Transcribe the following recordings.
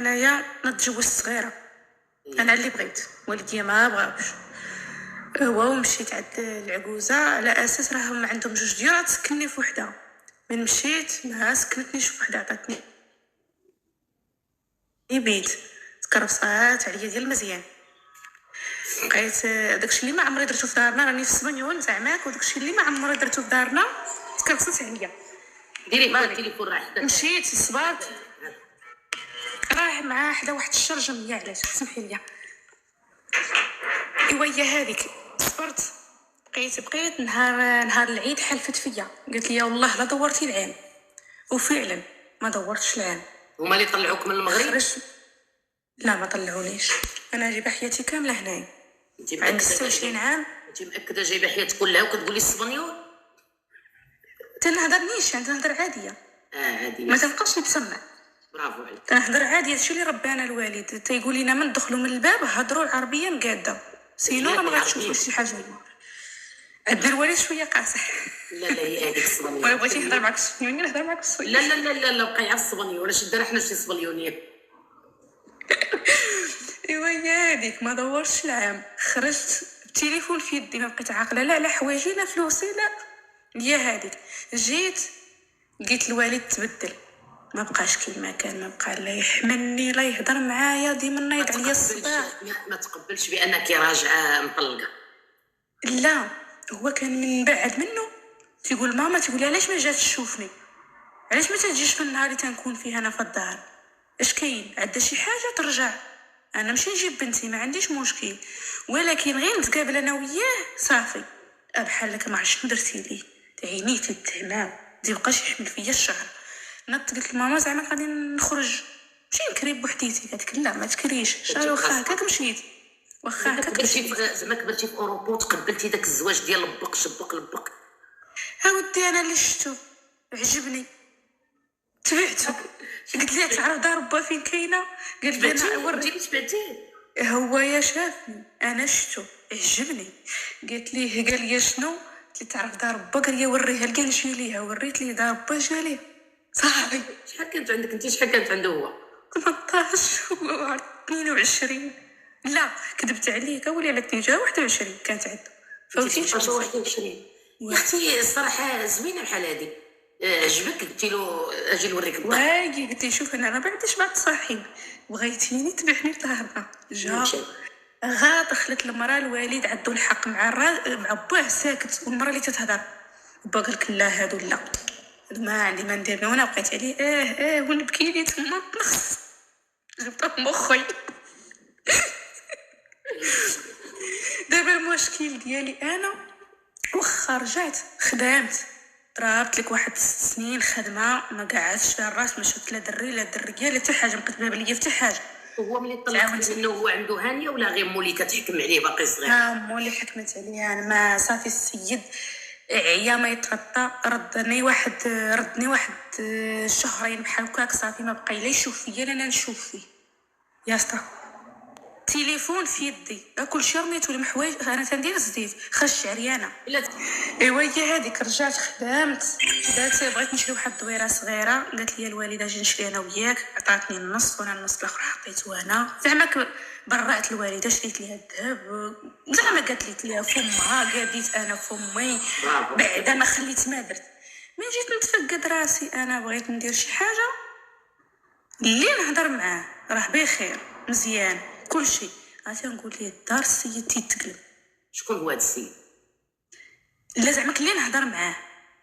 انايا نتزوج صغيره. انا اللي بغيت والديا ما بغاوش. ومشيت عند العجوزه على اساس راهم عندهم جوج ديارات تسكنني في وحده. من مشيت ما سكنتنيش في وحده، عطاتني بيت تكرفصات عليا ديال مزيان. بقيت داكشي اللي ما عمري درتو في دارنا، راني في اسبانيول زعماك، وداكشي اللي ما عمري درتو في دارنا تكرفصت عليا. ديري في التليفون راه حداك. مشيت صبرت راه مع حدا واحد الشرجميه، علاش سمحي لي ايوا هي هذيك. صبرت بقيت نهار العيد حلفت فيا، قالت لي والله لا دورتي العام، وفعلا ما دورتش العام. هما اللي طلعوك من المغرب؟ خرج. لا ما طلعونيش، انا جايبه حياتي كامله هنايا. انت عندي 26 عام. انت مأكده جايبه حياتك كلها وكتقولي السبانيول؟ تنهضرنيش، تنهضر عاديه. عادي ما تبقاش نتسمع. برافو عليك. تنهضر عادي. هادشي اللي ربانا الوالد تيقول لنا من ندخلوا من الباب هضروا العربيه مقاده، سينو راه ما غاتشوفوا شي حاجه. عندنا الوالد شويه قاصح. لا هي هذيك السبانيول. بغيتي نهضر معاك السبانيوني نهضر معاك السبانيوني. لا بقى يعرف السبانيول. اش دار حنا شي سبانيونيه؟ ايوا هي هذيك. ما دورش العام، خرجت التليفون في يدي، ما بقيت عاقله لا على حوايجي لا فلوسي لا. هي هذيك. جيت لقيت الوالد تبدل، ما بقاش كيما كان، ما بقى لا يحملني لا يهضر معايا، ديما نايض عليا الصباح. ما تقبلش بانك راجعه مطلقه؟ لا هو كان من بعد منه تيقول ماما، تقول علاش ما جاتش تشوفني، علاش ما تجيش في النهار اللي تنكون فيه انا في الدار، اش كاين عندها شي حاجه ترجع. انا نمشي نجيب بنتي ما عنديش مشكل، ولكن غير نتقابل انا وياه صافي. بحال لك ما عرفت شنو درتي لي، عينيتي التهمام تيبقاش يحمل فيا الشعر. نط قلت لماما زعما غادي نخرج نمشي نكري بوحديتي. قالت لك لا ما تكريش، شحال واخا هكاك مشيت، واخا هكاك مشيت. زعما كبرتي في اوروبا وتقبلتي داك الزواج ديال لبق شبق لبق. ودي انا اللي شفتو عجبني تبعته. قلت لي تعرف دار با فين كاينه؟ قال لي انا وريتي تبعتيه. هو يا شافني انا شفتو عجبني. قالت لي شنو؟ قلت لي تعرف دار با؟ قال لي وريها لي، نمشي ليها. وريت لي دار با جالي صافي. شحال كانت عندك انت؟ شحال كانت عنده هو؟ 18 و 22. لا كذبت عليك، اولي على 22 كانت عنده. فوتي 21. يا اختي الصراحه زوينه بحال هذه. عجبك؟ قلتي له اجي نوريك الدار؟ واي قلت لي شوف انا ما عنديش بعض صاحب، بغيتيني تبعني لدارنا. جا دخلت المراه، الوالد عنده الحق مع باه ساكت، والمراه اللي تتهضر با قال لك لا هادو لا ما عندي ما ندير. وانا بقيت عليه ونبكي لي تما نخص جبت مخي. دابا المشكل ديالي انا واخا رجعت خدمت، ضربت لك واحد 6 سنين خدمه ما قعدتش فيها الراس، ما شفت لا دري لا دريه لا حتى حاجه، مكتبه ليا حتى حاجه. هو ملي طلعت منه هو عنده هانيه ولا غير مولي كتحكم عليه باقي صغير؟ مولي حكمت عليه انا. ما صافي السيد عيا ما يتغطى، ردني واحد شهرين بحال هكاك صافي، ما بقى لا يشوف فيا لا انا نشوف فيه. يا اسطى تليفون في يدي كل شي رميتو المحوايج، انا تندير زديد خش عريانه. ايوا هي هذيك. رجعت خدمت، بغيت نشري واحد الدويره صغيره، قالت لي الوالده اجي نشري انا وياك، عطاتني النص وانا النص الاخر حطيته انا. زعما برعت الوالده، شريت ليها الذهب زعما قالت لي فمها، قاديت انا فمي بعد ما خليت ما درت. من جيت نتفقد راسي انا بغيت ندير شي حاجه اللي نهضر معاه راه بخير مزيان كل شيء، عاد نقول ليه الدار السيد تيتقلب. شكون هو هذا السيد؟ لا زعما كلي نهضر معاه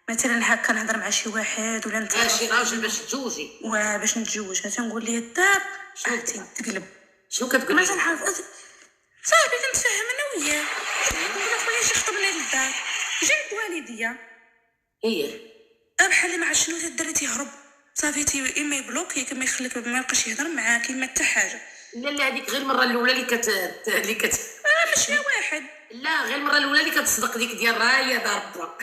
مثلا هكا نهضر مع شي واحد ولا انت شي راجل باش تزوجي باش نتزوج، عاد نقول ليه الدار تيتقلب. شنو كتقول؟ ما تنعرف صافي تنتفاهم انا وياه. نقول خويا شي خطبني للدار، جات والديا هي بحال ما عرف شنو تدري، تيهرب صافي تي اما يبلوكيك اما يخليك ما يبقاش يهضر معاك اما حتى حاجه. لا هذيك غير المره الاولى اللي ماشي واحد. لا غير المره الاولى اللي كتصدق ديك ديال راهي ضربه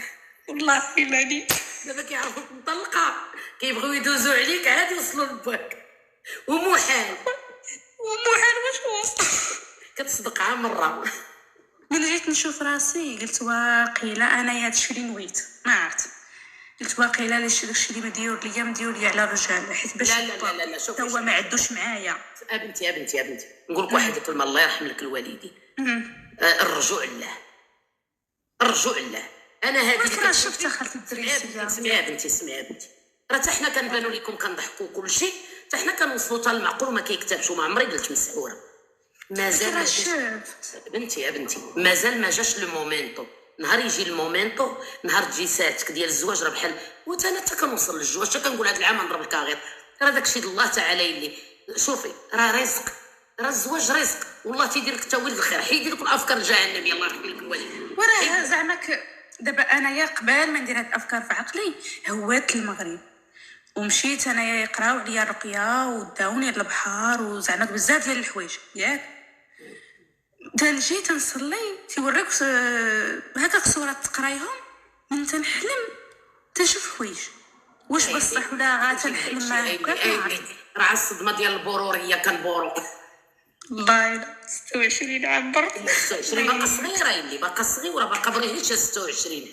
والله الا لي دابا كيعرفوك مطلقه كيبغيو يدوزوا عليك عادي يوصلوا لباك ومحال واش وسط كتصدقها مره. من جيت نشوف راسي قلت واقيلا انا هادشي اللي نويت ما عرفت. قلت واقيلا داكشي اللي مديور ليا على الرجال، حيت باش لا شوفي هو ما عندوش معايا. بنتي نقول لك واحد الكلمه الله يرحم لك الوالدين. الرجوع لله. انا هذه راه شفت خالتي الدريسيه. سمعي بنتي راه حتى حنا كنبانوا لكم كنضحكوا كل شيء، حتى حنا كنوصلوا حتى المعقول وما كيكتبش. وما عمري قلت مسحوره. مازال بنتي مازال ما جاش المومنتو. نهار يجي المومنتو، نهار تجي ساعتك ديال الزواج، راه بحال وانا حتى كنوصل للزواج حتى كنقول هذا العام نضرب الكاغيط. راه داكشي الله تعالى اللي شوفي راه رزق، راه الزواج رزق، والله تيدير لك تا ولد الخير. حيدي لك الافكار الجهنميه الله يرحم لك الوالدين. وراه زعما دابا انايا قبل ما ندير هاد الافكار في عقلي هوات المغرب ومشيت انايا يقراو عليا الرقيه وداوني للبحر وزعما بزاف ديال الحوايج ياك. تنجي تنصلي تيوريك هكاك صورات تقرايهم من تنحلم تنشوف حوايج واش بصح ولا تنحلم معاك. راه الصدمه ديال البروريه كنبورو. الله يلا 26 عام برك. 26 باقا صغيره يلي باقا صغيره باقا بغيتش 26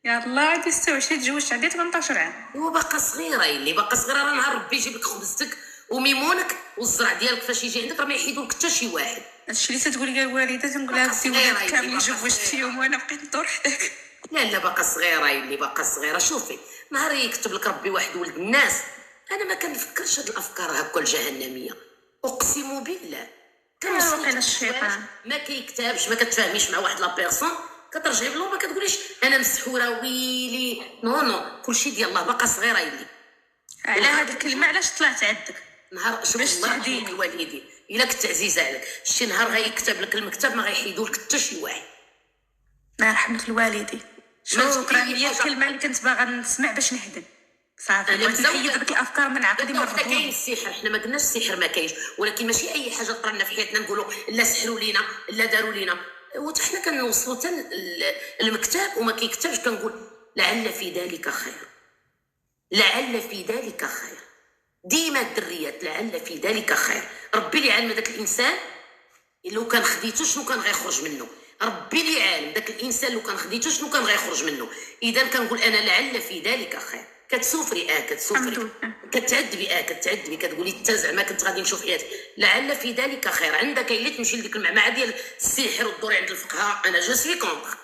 عام. يلا عندي 26 تزوجت عندي 18 عام. هو باقا صغيره يلي باقا صغيره. راه نهار ربي يجيب لك خبزتك وميمونك والزرع ديالك فاش يجي عندك راه ما يحيدولك حتى شي واحد. هادشي اللي تتقول لي الوالده تنقول لها بزي ولاد كاملين جوجت فيهم وانا بقيت ندور حداك. لا باقا صغيره يلي باقا صغيره. شوفي نهار يكتب لك ربي واحد ولد الناس انا ما كنفكرش هاد الافكار هكا الجهنميه اقسم بالله. كنوصل الشيطان ما كيكتبش ما كتفاهميش مع واحد لا بيرسون كترجعي بلور ما كتقوليش انا مسحوره ويلي نو كلشي ديال الله. باقا صغيره يلي. على هاد الكلمه علاش طلعت عندك نهار شوف الله يهديك الوالدين الا كنت عزيزه عليك شي نهار غيكتب لك المكتب ما غيحيدولك حتى شي واحد. الله يرحم لك الوالدين. شكرا هي الكلمه اللي كنت باغا نسمع باش نهدم صافي. بغيت نحيد ديك الافكار من عقلي مرة. كاين السحر حنا ما قلناش السحر ما كاينش ولكن ماشي اي حاجه طرنا في حياتنا نقولوا لا سحروا لينا لا داروا لينا. وحتى حنا كنوصلوا حتى المكتب وما كيكتبش كنقول لعل في ذلك خير. ديما الدريات لعل في ذلك خير. ربي اللي علم داك الانسان لو كان خديتو شنو كان غيخرج منه. ربي اللي عالم داك الانسان لو كان خديتو شنو كان غيخرج منه. اذا كنقول انا لعل في ذلك خير. كتسوفري كتسوفري كتعذبي كتقولي حتى زعما كنت غادي نشوف حياتي. لعل في ذلك خير. عندك الا تمشي لديك المعمعه ديال السحر ودوري عند الفقهاء. انا جو سوي كونتر.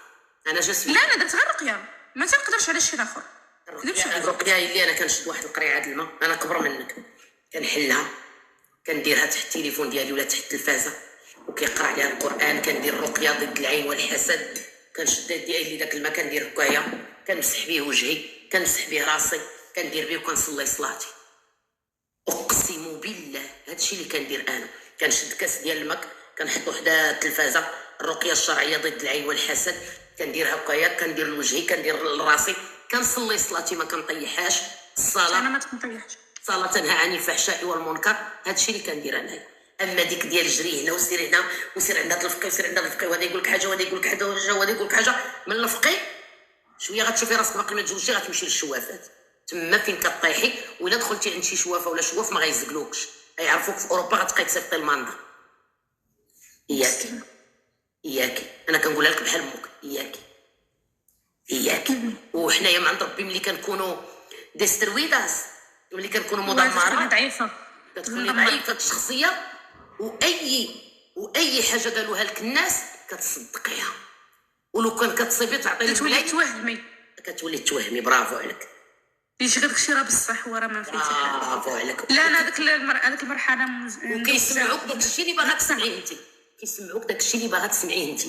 لا انا درت غير رقيه ما تنقدرش على شي اخر. الرقيه اللي انا كنشد واحد القريعه د الماء انا كبر منك كنحلها كنديرها تحت التليفون ديالي ولا تحت التلفازه وكيقرا عليها القران. كندير الرقيه ضد العين والحسد. كنشد ديالي داك الماء كندير هكايا كنمسح به وجهي كنمسح به راسي كندير به وكنصلي صلاتي. اقسم بالله هادشي اللي كندير انا. كنشد كاس ديال الماء كنحطو حدا التلفازه الرقيه الشرعيه ضد العين والحسد كندير هكايا كندير لوجهي كندير لراسي كنصلي صلاتي ما كنطيحهاش. الصلاه انا ما تنطيحش. صلاه تنهى عن الفحشاء والمنكر. هادشي اللي كندير انا. اما ديك ديال جري هنا وسير هنا وسير عند هاد الفقيه وسير عند هاد الفقيه وهذا يقول لك حاجه وهذا يقول لك حاجه وهذا يقول لك حاجه من الفقيه شويه غتشوفي راسك باقي ما تزوجتي غتمشي للشوافات تما فين كطيحي. ولا دخلتي عند شي شوافه ولا شواف ما غيزقلوكش غيعرفوك في اوروبا غتبقاي تصيفطي الماندا. اياكي انا كنقولها لك بحال امك. اياكي وحنايا من عند ربي ملي كنكونوا ديسترويداس ملي كنكونوا مدمره ضعيفه كتكوني ضعيفه الشخصيه واي حاجه قالوها لك الناس كتصدقيها. ولو كان كتصيبي تعطيني كتولي توهمي. برافو عليك. يجي داك الشيء راه بصح هو راه ما فيه حتى حاجه. برافو عليك. لا انا ديك المرحله وكيسمعوك داك الشيء اللي باغا تسمعيه انت. كيسمعوك داك الشيء اللي باغا تسمعيه انت.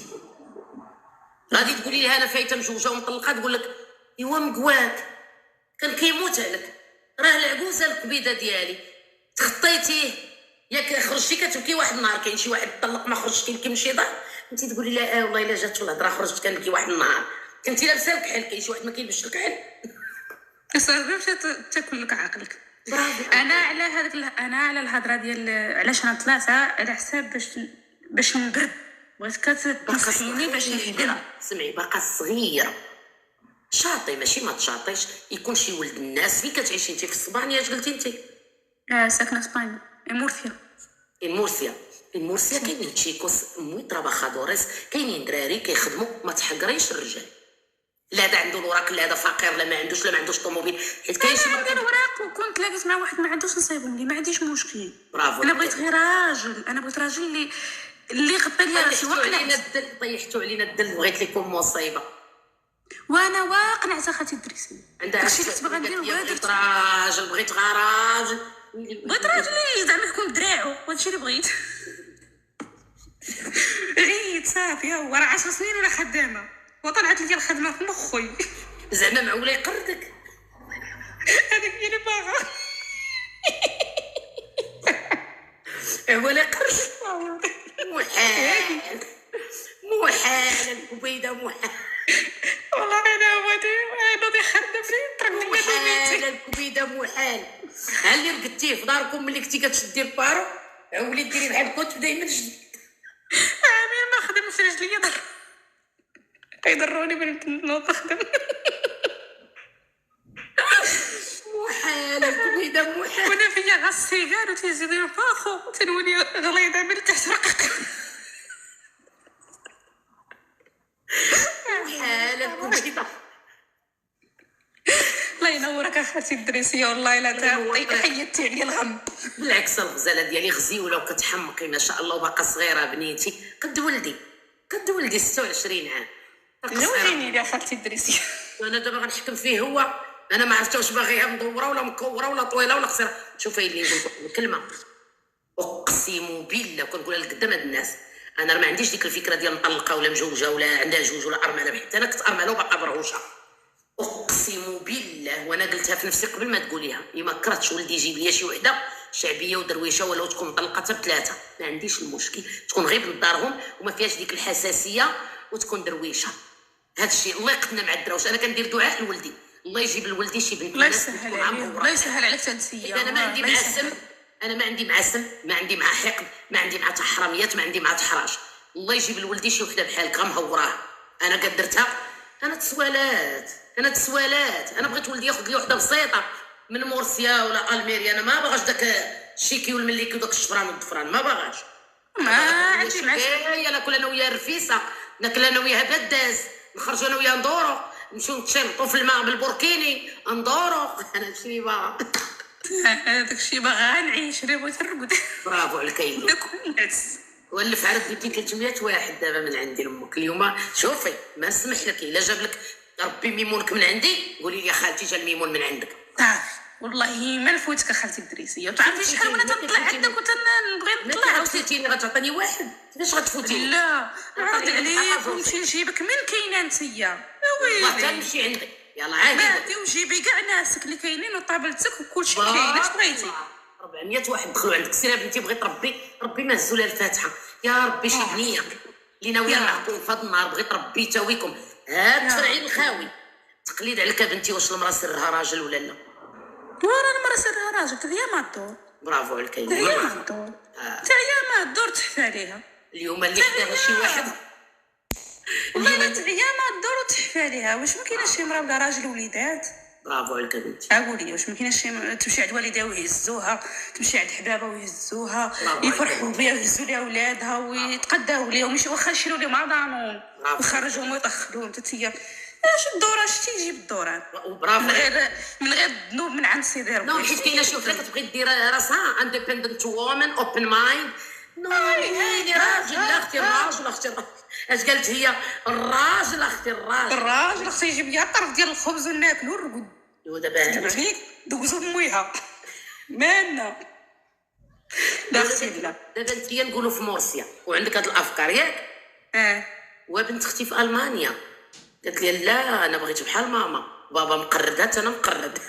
غادي تقولي لها انا فايته مزوجه ومطلقه تقول لك ايوا مقواك كان كيموت عليك. راه العجوزه الكبيده ديالي تخطيتيه ياك خرجتي كتبكي واحد النهار. كاين شي واحد طلق ما خرجش كيبكي من شي ضعف انت تقولي لا والله الا جات الهضره خرجت كنبكي واحد النهار. كنتي لابسه الكحل. كاين شي واحد ما كيلبسش الكحل صافي مشات تاكل لك عقلك. انا على الهضره ديال علاش انا طلعتها على حساب باش نبرد. بغيت كتنصحيني باش نهدم. سمعي باقا صغيره شاطي ماشي ما تشاطيش. يكون شي ولد الناس. فين كتعيشي انت؟ في اسبانيا اش قلتي انت؟ ساكنه اسبانيا المورسيا كاينين تشيكوس موي تراباخادوريس كاينين دراري كيخدموا ما تحقريش الرجال. لا هذا عنده الوراق، لا هذا فقير، لا ما عندوش طوموبيل، حيت كاين شي انا عندي الوراق وكنت لابس مع واحد ما عندوش نصيبهم لي، ما عنديش مشكل. برافو. انا بغيت غير راجل، انا بغيت راجل اللي غطى لي راسي واقنع. طيحتوا علينا الدل، بغيت لكم مصيبه. وانا واقنعت اختي الدريسيه عندها داكشي اللي كنت باغا ندير. بغيت راجل، بغيت غير راجل، بغيت راجل اللي زعما يكون دراعو، هادشي اللي بغيت. عييت صافي، هو راه 10 سنين وانا خدامه وطلعت لي الخدمه في مخي. زعما معوله يقردك. هذاك هي اللي باغا. ولا قردك. محال الكبيده محال. والله انا هادي خدام فين محال الكبيده محال. ها اللي رقدتيه في داركم ملي كنتي كتشدي البارو، ولي ديري بحال كنت تبداي من جديد. امين ما خدمش رجليا يضروني من نخدم. محال الكبيده محال. وانا فيا غا السيجار وتيزيدوا فاخو تنولي غليظه من تحت رقك. محال الكبيده. الله ينورك اخاتي الدريسيه، والله لا تعطي حيدتي عليا الغم. بالعكس الغزاله ديالي غزيوله وكتحمقي ما شاء الله، وباقا صغيره بنيتي قد ولدي 26 عام. زوجيني يا خالتي الدريسيه. وانا دابا غنحكم فيه هو، انا ما عرفتش واش باغيها مدوره ولا مكوره ولا طويله ولا قصيره. شوفي اللي نقول لك كلمه، اقسم بالله كنقولها لك قدام هاد الناس، انا ما عنديش ديك الفكره ديال مطلقه ولا مجوجه ولا عندها جوج ولا ارمله، حتى انا كنت ارمله وباقا برعوشه. اقسم بالله، وانا قلتها في نفسي قبل ما تقوليها، ما كرهتش ولدي يجيب لي شي وحده شعبيه ودرويشه ولا تكون مطلقه حتى بثلاثه، ما عنديش المشكل، تكون غير بدارهم وما فيهاش ديك الحساسيه وتكون درويشه. هذا الشيء الله يقتنا مع الدراوش. انا كندير دعاء لولدي، الله يجيب لولدي شي بنت الله يسهل عليه، الله يسهل عليك تنسيه. انا ما عندي معسم، انا ما عندي معسم، ما عندي مع حقد، ما عندي مع تحرميات، ما عندي مع تحراش. الله يجيب لولدي شي وحده بحالك غمهوراه. انا قدرتها، انا تسوالات، انا بغيت ولدي ياخذ لي وحده بسيطه من مرسيا ولا الميريا. انا ما باغاش داك الشيكي والمليكي وداك الشفران والضفران، ما باغاش. ما عندي معايا ناكل انا وياه الرفيسه، ناكل انا وياها بداز، نخرجوا انا وياه ندورو، نمشيو نتشرطوا في الماء بالبوركيني ندورو. انا هادشي باغا. هذاك الشيء باغا نعيش راه بغيت نرقد. برافو عليك. الناس ولف عرف بنتي 300 واحد دابا من عندي لامك اليوم. شوفي ما نسمح لك، الا جاب لك ربي ميمونك من عندي قولي لي خالتي جا الميمون من عندك. والله ما نفوتك اخالتي الدريسيه، وتعرفي شحال وانا تنطلع عندك وتنبغي نطلع. عاوتاني غتعطيني واحد كيفاش غتفوتيني؟ لا عرض عليك ونمشي نجيبك من كاينه انتيا. والله تنمشي عندك، يلا عادي عادي وجيبي كاع ناسك اللي كاينين وطابلتك وكلشي كاين. اش بغيتي؟ 400 واحد دخلوا عندك. سير بنتي بغيت ربي ما هزوا لها الفاتحه، يا ربي شي بنيه اللي ناويه نعطيو في هذا النهار، بغيت ربي يتاويكم. هاد الترعيل الخاوي تقليد عليك بنتي. واش المراه سرها راجل ولا لا؟ ورا المراه سرها راجل، هي ما الدور. برافو عليك. هي ما الدور، حتى هي ما الدور تحت عليها. اليوم اللي خداها شي واحد والله لا تعيا ما الدور وتحف عليها. واش ما كايناش شي مراه ولا راجل وليدات؟ برافو عليك بنتي. قولي واش ما كايناش شي تمشي عند والديها ويهزوها، تمشي عند حبابها ويهزوها، يفرحوا بها ويهزوا لها ولادها ويتقداو ليهم، واخا يشيلوا لهم عضانهم ويخرجوهم ويطخلوهم. حتى هي اش الدورة شتي يجيب الدوران. برافو. من غير الذنوب من عند سيدي ربي. نو حيت كاينه شي وحده كتبغي دير راسها اندبندنت وومن اوبن مايند. نو هاني راجل اختي، الراجل اختي. اش قالت هي؟ الراجل اختي، الراجل اختي يجيب لي الطرف ديال الخبز وناكلو ونرقد. ودابا عليك دوزو بمويها مالنا. لا اختي لا. دابا انت نقولوا في مرسيا وعندك هاد الافكار ياك؟ وبنت اختي في المانيا قالت لي لا انا بغيت بحال ماما، بابا مقردات انا مقرد.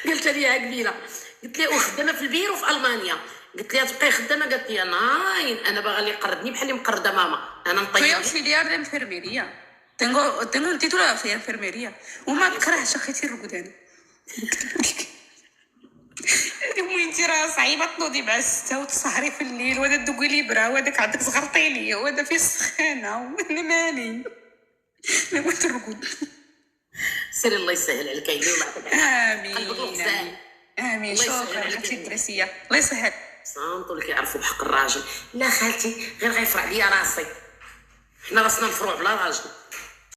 قلت لها قبيله، قلت لها وخدامه في البيرو في المانيا، قلت لها تبقاي خدامه، قالت لي ناين انا باغا اللي يقردني بحال اللي مقرده ماما. انا نطيب في اوتيليار انفيرميريا تنقول تيتولا في انفيرميريا وما كرهش اخيتي الرقدان. المهم انت راه صعيبه تنوضي مع 6 وتسهري في الليل، وهذا دوكي ليبرا وهذاك عندك زغرطي ليا وهذا فيه السخانه وانا مالي ما بغيت نرقد. سيري الله يسهل عليك. امين امين. شكرا خالتي الدريسيه، الله يسهل. صامتوا اللي كيعرفوا بحق الراجل. لا خالتي غير غيفرع ليا راسي، حنا راسنا مفروع بلا راجل.